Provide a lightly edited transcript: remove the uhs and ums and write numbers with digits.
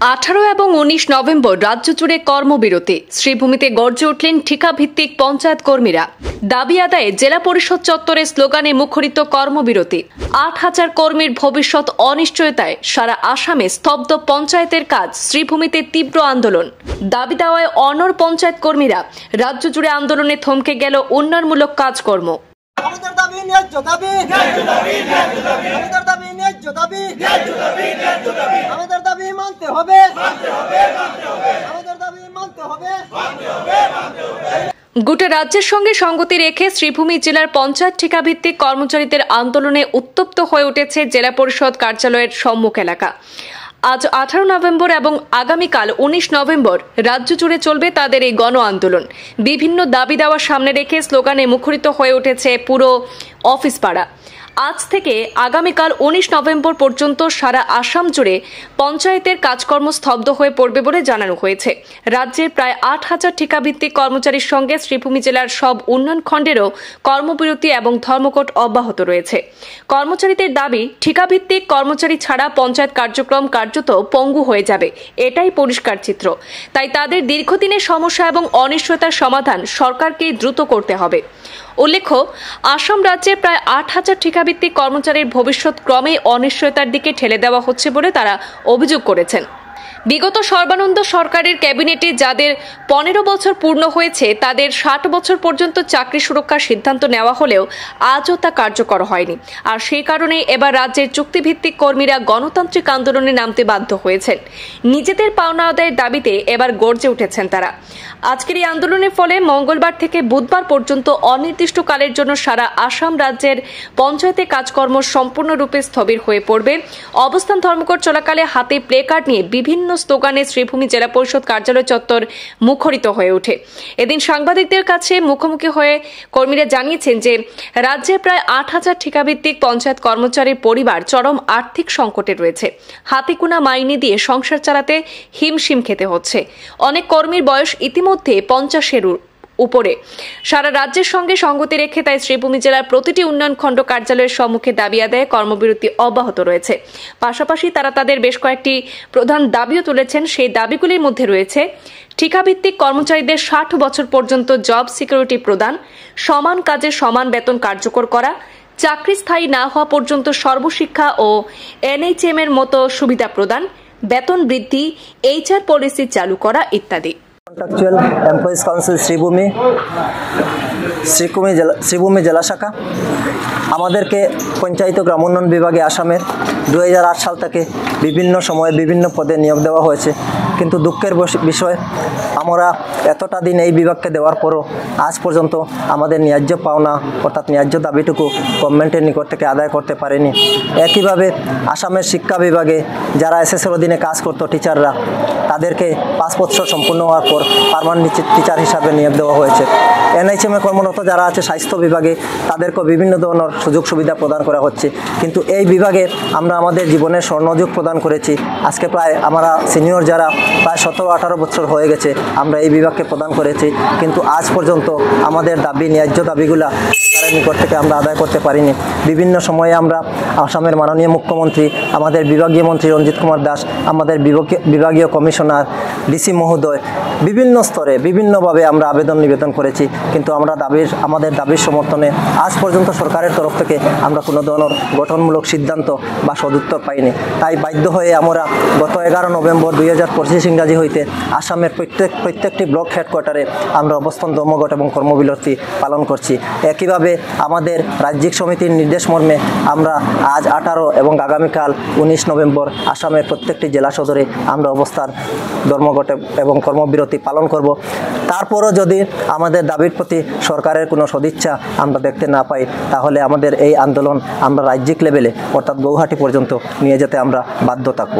18 এবং 19 নভেম্বর রাজ্য জুড়ে কর্মবিরতি। শ্রীভূমিতে গর্জে উঠলেন ঠিকাভিত্তিক পঞ্চায়েত কর্মীরা। দাবি আদায়ে জেলা পরিষদ চত্বরে স্লোগানে মুখরিত কর্মবিরতি। 8,000 কর্মীর ভবিষ্যৎ অনিশ্চয়তায় সারা আসামে স্তব্ধ পঞ্চায়েতের কাজ। শ্রীভূমিতে তীব্র আন্দোলন। দাবি দেওয়ায় অনড় পঞ্চায়েত কর্মীরা। রাজ্য জুড়ে আন্দোলনে থমকে গেল উন্নয়নমূলক কাজকর্ম। আমাদের দাবি ন্যায্য দাবি, আমাদের দাবি ন্যায্য দাবি, আমাদের দাবি মানতে হবে, আমাদের দাবি মানতে হবে। গোটা রাজ্যের সঙ্গে সঙ্গতি রেখে শ্রীভূমি জেলার পঞ্চায়েত ঠিকাভিত্তিক কর্মচারীদের আন্দোলনে উত্তপ্ত হয়ে উঠেছে জেলা পরিষদ কার্যালয়ের সম্মুখ এলাকা। আজ 18 নভেম্বর এবং আগামীকাল 19 নভেম্বর রাজ্য জুড়ে চলবে তাদের এই গণ আন্দোলন। বিভিন্ন দাবি দেওয়া সামনে রেখে স্লোগানে মুখরিত হয়ে উঠেছে পুরো অফিস পাড়া। আজ থেকে আগামীকাল 19 নভেম্বর পর্যন্ত সারা আসাম জুড়ে পঞ্চায়েতের কাজকর্ম স্তব্ধ হয়ে পড়বে বলে জানানো হয়েছে। রাজ্যের প্রায় 8,000 ঠিকাভিত্তিক কর্মচারীর সঙ্গে শ্রীভূমি জেলার সব উন্নয়ন খণ্ডেরও কর্মবিরতি এবং ধর্মঘট অব্যাহত রয়েছে। কর্মচারীদের দাবি, ঠিকাভিত্তিক কর্মচারী ছাড়া পঞ্চায়েত কার্যক্রম কার্যত পঙ্গু হয়ে যাবে, এটাই পরিষ্কার চিত্র। তাই তাদের দীর্ঘদিনের সমস্যা এবং অনিশ্চয়তার সমাধান সরকারকেই দ্রুত করতে হবে। উল্লেখ্য, আসাম রাজ্যে প্রায় 8,000 ঠিকাভিত্তিক কর্মচারীর ভবিষ্যৎ ক্রমেই অনিশ্চয়তার দিকে ঠেলে দেওয়া হচ্ছে বলে তারা অভিযোগ করেছেন। বিগত সর্বানন্দ সরকারের ক্যাবিনেটে যাদের 15 বছর পূর্ণ হয়েছে তাদের 60 বছর পর্যন্ত চাকরি সুরক্ষার সিদ্ধান্ত নেওয়া হলেও আজও তা কার্যকর হয়নি। আর সেই কারণে এবার রাজ্যের চুক্তিভিত্তিক কর্মীরা গণতান্ত্রিক আন্দোলনে নামতে বাধ্য হয়েছেন। নিজেদের পাওনা আদায়ের দাবিতে এবার গর্জে উঠেছেন তারা। আজকের এই আন্দোলনের ফলে মঙ্গলবার থেকে বুধবার পর্যন্ত অনির্দিষ্টকালের জন্য সারা আসাম রাজ্যের পঞ্চায়েতে কাজকর্ম সম্পূর্ণরূপে স্থবির হয়ে পড়বে। অবস্থান ধর্মঘট চলাকালে হাতে প্লে কার্ড নিয়ে বিভিন্ন স্লোগানে শ্রীভূমি জেলা পরিষদ কার্যালয় চত্বর মুখরিত হয়ে ওঠে। এদিন সাংবাদিকদের কাছে মুখোমুখি হয়ে কর্মীরা জানিয়েছেন যে রাজ্যে প্রায় 8,000 ঠিকাভিত্তিক পঞ্চায়েত কর্মচারীর পরিবার চরম আর্থিক সংকটে রয়েছে। হাতিকুনা মাইনে দিয়ে সংসার চালাতে হিমশিম খেতে হচ্ছে। অনেক কর্মীর বয়স ইতিমধ্যে 50-এর উপরে। সারা রাজ্যের সঙ্গে সঙ্গতি রেখে তাই শ্রীভূমি জেলার প্রতিটি উন্নয়ন খণ্ড কার্যালয়ের সম্মুখে দাবি আদায়ে কর্মবিরতি অব্যাহত রয়েছে। পাশাপাশি তারা তাদের বেশ কয়েকটি প্রধান দাবিও তুলেছেন। সেই দাবিগুলির মধ্যে রয়েছে ঠিকাভিত্তিক কর্মচারীদের 60 বছর পর্যন্ত জব সিকিউরিটি প্রদান, সমান কাজে সমান বেতন কার্যকর করা, চাকরি স্থায়ী না হওয়া পর্যন্ত সর্বশিক্ষা ও NHM এর মতো সুবিধা প্রদান, বেতন বৃদ্ধি, HR পলিসি চালু করা ইত্যাদি। কন্ট্রাকচুয়াল এমপ্লয়িজ কাউন্সিল শ্রীভূমি জেলা শাখা আমাদেরকে পঞ্চায়েত গ্রাম উন্নয়ন বিভাগে আসামের 2008 সাল থেকে বিভিন্ন সময়ে বিভিন্ন পদে নিয়োগ দেওয়া হয়েছে। কিন্তু দুঃখের বিষয়, আমরা এতটা দিন এই বিভাগকে দেওয়ার পরও আজ পর্যন্ত আমাদের ন্যায্য পাওনা অর্থাৎ ন্যায্য দাবিটুকু গভর্নমেন্টের নিকট থেকে আদায় করতে পারেনি। একইভাবে আসামের শিক্ষা বিভাগে যারা SSR অধীনে কাজ করতো টিচাররা, তাদেরকে 5 বছর সম্পূর্ণ হওয়ার পর পার্মানেন্ট টিচার হিসাবে নিয়োগ দেওয়া হয়েছে। NHM এ কর্মরত যারা আছে স্বাস্থ্য বিভাগে, তাদেরকেও বিভিন্ন ধরনের সুযোগ সুবিধা প্রদান করা হচ্ছে। কিন্তু এই বিভাগে আমরা আমাদের জীবনের স্বর্ণযুগ প্রদান করেছি। আজকে প্রায় আমরা সিনিয়র যারা প্রায় 17-18 বছর হয়ে গেছে আমরা এই বিভাগকে প্রদান করেছি। কিন্তু আজ পর্যন্ত আমাদের দাবি, ন্যায্য দাবিগুলা সরকারের নিকট থেকে আমরা আদায় করতে পারিনি। বিভিন্ন সময়ে আমরা আসামের মাননীয় মুখ্যমন্ত্রী, আমাদের বিভাগীয় মন্ত্রী রঞ্জিত কুমার দাস, আমাদের বিভাগীয় কমিশনার DC মহোদয়, বিভিন্ন স্তরে বিভিন্নভাবে আমরা আবেদন নিবেদন করেছি। কিন্তু আমাদের দাবির সমর্থনে আজ পর্যন্ত সরকারের তরফ থেকে আমরা কোনো ধরনের গঠনমূলক সিদ্ধান্ত বা সদুত্তর পাইনি। তাই বাধ্য হয়ে আমরা গত 11 নভেম্বর 2025 ইংরাজি হইতে আসামের প্রত্যেকটি ব্লক হেডকোয়ার্টারে আমরা অবস্থান ধর্মঘট এবং কর্মবিরতি পালন করছি। একইভাবে আমাদের রাজ্যিক সমিতির নির্দেশ মর্মে আমরা আজ 18 এবং আগামীকাল 19 নভেম্বর আসামের প্রত্যেকটি জেলা সদরে আমরা অবস্থান ধর্মঘট এবং কর্মবিরতি পালন করব। তারপরও যদি আমাদের দাবির প্রতি সরকারের কোনো সদিচ্ছা আমরা দেখতে না পাই, তাহলে আমাদের এই আন্দোলন আমরা রাজ্যিক লেভেলে অর্থাৎ গৌহাটি পর্যন্ত নিয়ে যেতে আমরা বাধ্য থাকব।